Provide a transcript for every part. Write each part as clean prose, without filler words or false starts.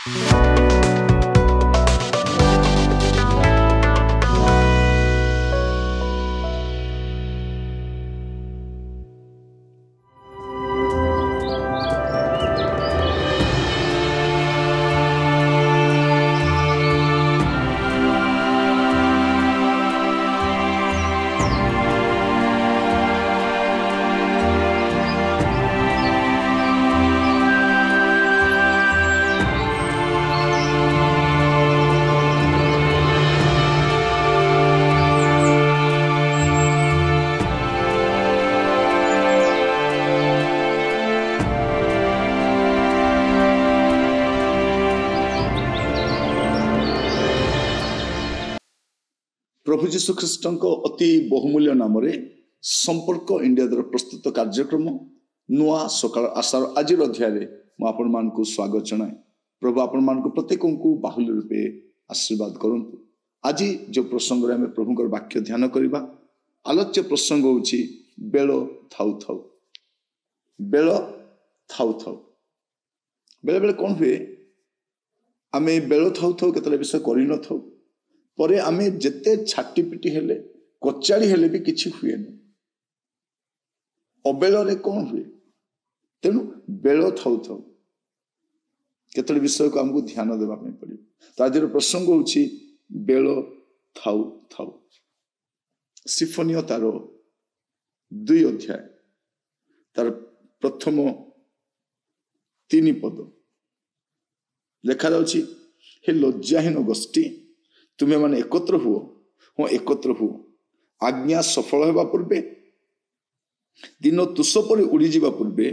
प्रभु जीशु ख्रीस्ट अति बहुमूल्य नाम संपर्क इंडिया द्वारा प्रस्तुत कार्यक्रम नुआ सकाल आशार आज अध्याय आपण मान स्वागत जनाए। प्रभु आपण मान प्रत्येक को बाहुल्य रूपे आशीर्वाद करंतु। आज जो प्रसंग में प्रभु वाक्य ध्यान करवा आलोच्य प्रसंग होची बेल थाउ थाउ। बेल थाउ थाउ बेले बेले कौन हुए आम बेल थाउ थाउ केतले विषय कर न थाउ परे आमे जेते छाटी पिटी हेले कचाड़ी हेले भी किछि हुए न अबेल रे कौन हुए तेणु बेल थाउ थाउ केतले विषय को हमको ध्यान देवा पड़े। तो आज प्रसंग होची बेल थाउ थाउ। सिफोनियो तार 2 अध्याय तार प्रथम 3 पद लिखा जाउची हे लज्जाहीन गोष्ठी तुम्हें माने एकत्र हुओ। हाँ एकत्र हुओ आज्ञा सफल होगा पूर्वे दिन तुष पर उड़ी जावा पूर्वे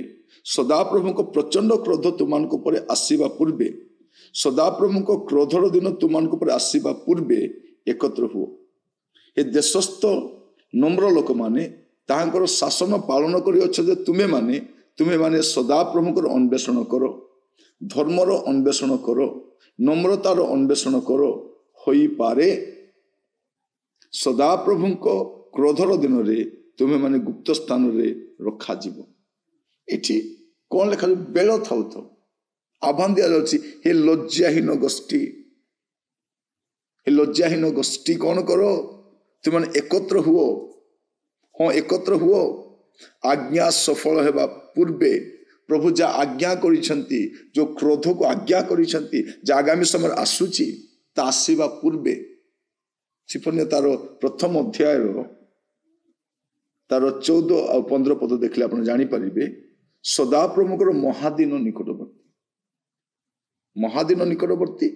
सदा प्रभु को प्रचंड क्रोध तुमान को परे आसीबा पूर्वे सदा प्रभु को क्रोधर दिन तुमान को परे आसीबा पूर्वे एकत्र हुओ। ए देशस्थ नम्र लोक माने ताहांकर शासन पालन करि अछ जे तुम्हें माने सदा प्रभु को अन्वेषण करो धर्मर अन्वेषण करो नम्रतार अन्वेषण करो होई पारे सदा प्रभु को क्रोधर दिन रे तुम्हें माने गुप्त स्थान रे रखा जीवो। इठी कौन लिखा बेल थाउ थाउ आह्वान दिया जाउची हे लज्जाहीन गोष्ठी हे लज्जाहीन गोष्ठी कौन करो तुम माने एकत्र हुओ। हाँ एकत्र हुओ आज्ञा सफल हेबा पूर्वे प्रभु जा आज्ञा करिसंती जो क्रोध को आज्ञा करिसंती जा आगामी समय आसुची ता आसीबा पूर्वे सिफोनियो तार प्रथम अध्याय तार 14 और 15 पद देखले आपण जानि परिबे सदा प्रभुकर महादिन निकटवर्ती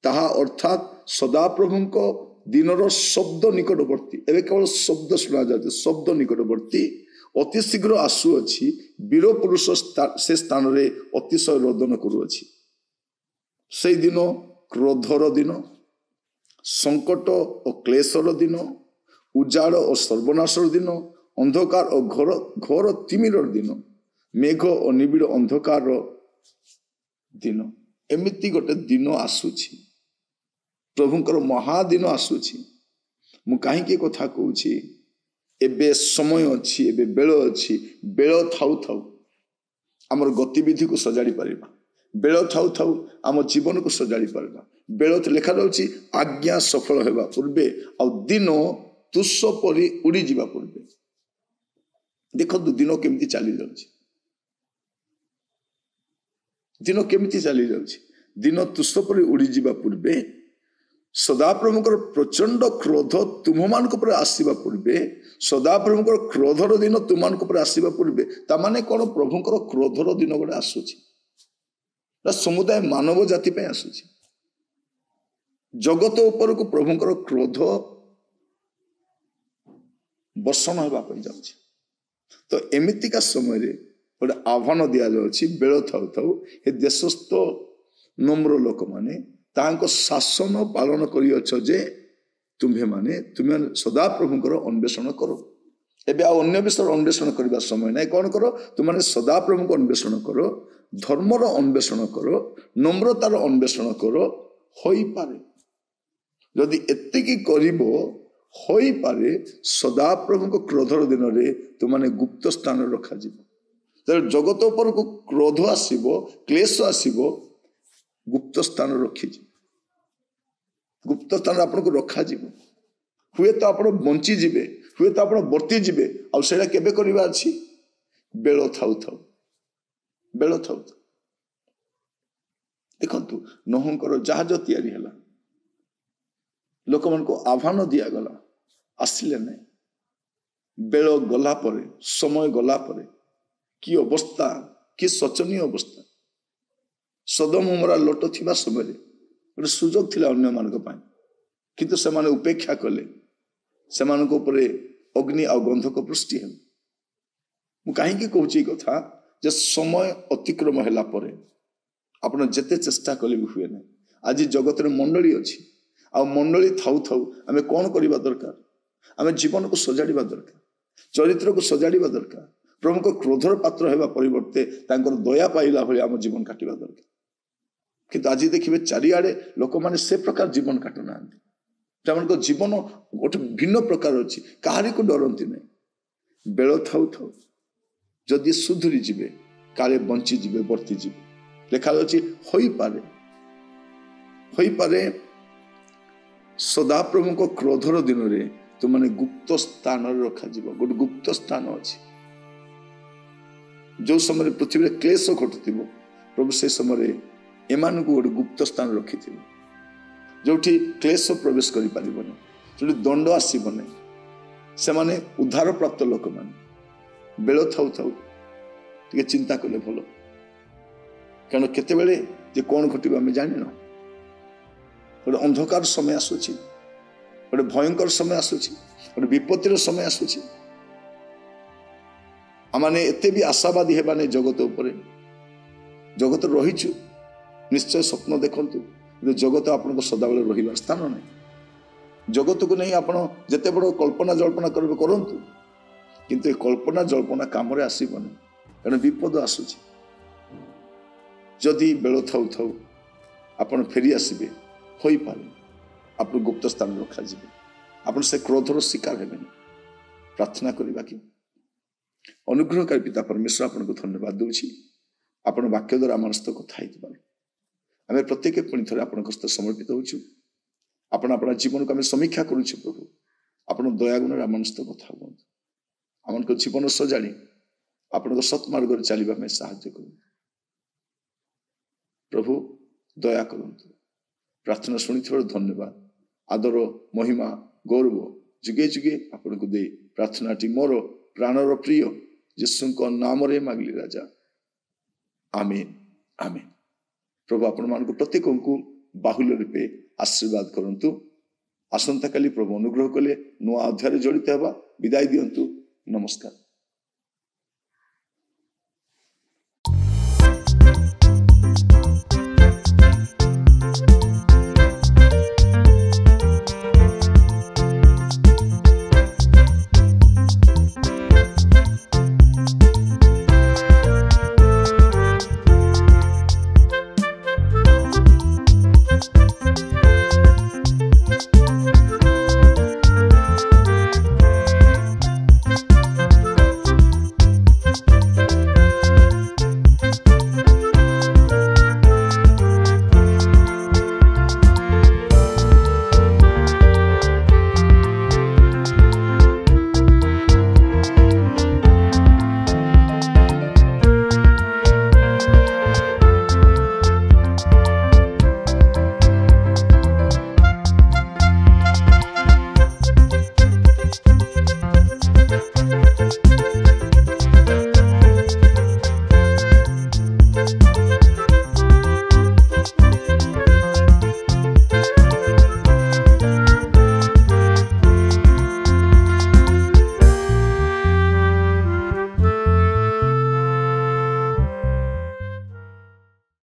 ताहा अर्थात सदा प्रभुको दिनर शब्द निकटवर्ती एवं केवल शब्द सुना जाते शब्द निकटवर्ती अति शीघ्र आसु अछि वीर पुरुष से स्थान रे अतिशय रोदन करुअछि। से दिन क्रोधर दिन संकट और क्लेशर दिन उजाड़ और सर्वनाशर दिन अंधकार और घोर घोर तिमिर दिन मेघ और निबिड़ अंधकार दिन एमिति गोटे दिन आसुछि प्रभुंकर महादिन आसुछि। मु काहींकी कथा कहूछि एबे समय अछि एबे बेल अछि बेल थाउ थाउ आमर गतिविधि को सजाड़ी पारिबा बेल थाउ थाउ आम जीवन को सजाड़ी पारिबा बेल लिखा जाउछि आज्ञा सफल हेबा पूर्वे आ दिन तुष परि उड़ी जीवा पूर्वे। देखो दिन केमती चली जाउछि दिन केमती चली जाउछि दिन तुष परि उड़ी जीवा पूर्वे सदा प्रभुकर प्रचंड क्रोध तुम मान पर आसवा पूर्वे सदा प्रभुकर क्रोधर दिन तुम मान पर आसवा पूर्वे ता माने कौन प्रभुकर क्रोधर दिन गोटे आसुछि समुदाय मानव जाति पे आसुछि जगत ऊपर को प्रभुकर क्रोध वर्षण होगा जाउछि। तो एमितिका समय रे गोटे आह्वान दि जाउछि बेल थाउ थाउ हे देशस्थ नम्र लोक माने तांको शासन पालन करियछ जे तुम्हें सदा प्रभुकर अन्वेषण करो। एबे आ अन्य विषय अन्वेषण करबा समय नहीं कौन करो तुम सदा प्रभु को अन्वेषण करो धर्मर अन्वेषण करो नम्रतार अन्वेषण करो होई पारे जदि एतिकी करिवो होई पारे सदा प्रभु को क्रोधर दिन रे तुमने गुप्त स्थान रखा जीवो। जगत ऊपर को क्रोध आसीबो क्लेश आसीबो गुप्त स्थान रखी गुप्त स्थान आपको रखाଯିବ हुए तो आप बंची जीवे हुए तो आप वर्ती जीवे आउ सेटा केबे करबा अछि बेल थाउ थाउ बेल थाउ थाउ देखंतु नोहंकर जहाज तैयारी हला लोक मन को आह्वान दिया गला आसिले नहीं बेल गला परे समय गला परे कि अवस्था कि शोचनीय अवस्था सदम उमरा लोट थिबा समय गोटे सुजोग थिला अन्य मानक पाई किंतु से माने उपेक्षा कले से मानक ऊपरे अग्नि आ गंधक पृष्टि हेल मु काहे कहूची कथा जे समय अतिक्रम हैला परे आपण जेते चेष्टा कले भी हुए नहीं आज जगत रे मंडली अछि आ मंडली थाउ थाउ आमे कोन करिबा दरकार आमे जीवन को सजाड़िबा दरकार चरित्र को सजाड़िबा दरकार प्रभु को क्रोधर पात्र हेबा परिवर्ते तांकर दया पाइला भली आम जीवन काटिबा दरकार किंतु आज देखिबे चारिआडे लोक माने से प्रकार जीवन काटु नांती सेमानक जीवन गोटे भिन्न प्रकार अछि काहारी को डरंती नहीं बेल थाउ थाउ जदि सुधुरी जीवे काले बंची जीवे वर्ती जीवे लेखा अछि होई पारे सदा प्रभु को क्रोधर दिन रे तो माने गुप्त स्थान रखा जीवो गोटे गुप्त स्थान अछि जो समय पृथ्वी रे क्लेश घटुथिबो प्रभु से समय एमान को गोटे गुप्त स्थान रखिथिबो जोठी क्लेश प्रवेश करि परिबने जोठी दंड आसीबने से माने उद्धार प्राप्त लोक माने बेल थाउ थाउ टिके चिंता कले भलो कारण केते बेले जे कोन घटिबो हम जानि न गोटे अंधकार समय आसुची गोटे भयंकर समय आसुची गोटे विपत्तिर समय आसुची आमाने एते भी आशावादी हेबा नै जगत उपरे जगत रहिछु निश्चय स्वप्न देखंतु जगत आपन को सदाबेले रहिबार स्थान नै जगत को नहीं आपण जेते बड़ कल्पना जल्पना करबे करंतु किंतु ए कल्पना जल्पना काम रे आसीबनी कारण विपद आसुची जदि बेल थाउ थाउ आपण फेरी आसीबे होई पारे आप गुप्त स्थान रखा जीवे आपण से क्रोधर शिकार हेबेनी प्रार्थना करबा कि अनुग्रहकारी पिता परमेश्वर आपन को धन्यवाद दूची आपण वाक्य द्वारा आम सहित कथा होइतिबार आमे प्रत्येक पुणी थरे आपन हस्त समर्पित होछु आपण अपना जीवन को आमे समीक्षा करूछु प्रभु आपण दया गुण आम सहित कथा हुअन्तु आमन को जीवन सजाड़ी आपण को सत्मार्ग रे चलीबा में सहायता करू प्रभु दया करंतु प्रार्थना शुणी धन्यवाद आदर महिमा गौरव जुगे जुगे आपण को दे प्रार्थना टी मोर प्राणर प्रिय यीशु नाम रे मागली राजा आमीन आमीन प्रभु आपण मान को प्रत्येक को बाहुल्य रूपे आशीर्वाद करंतु आसंता काली प्रभु अनुग्रह कले नुआ अध्याय जड़ित हेबा विदाय दियंतु नमस्कार।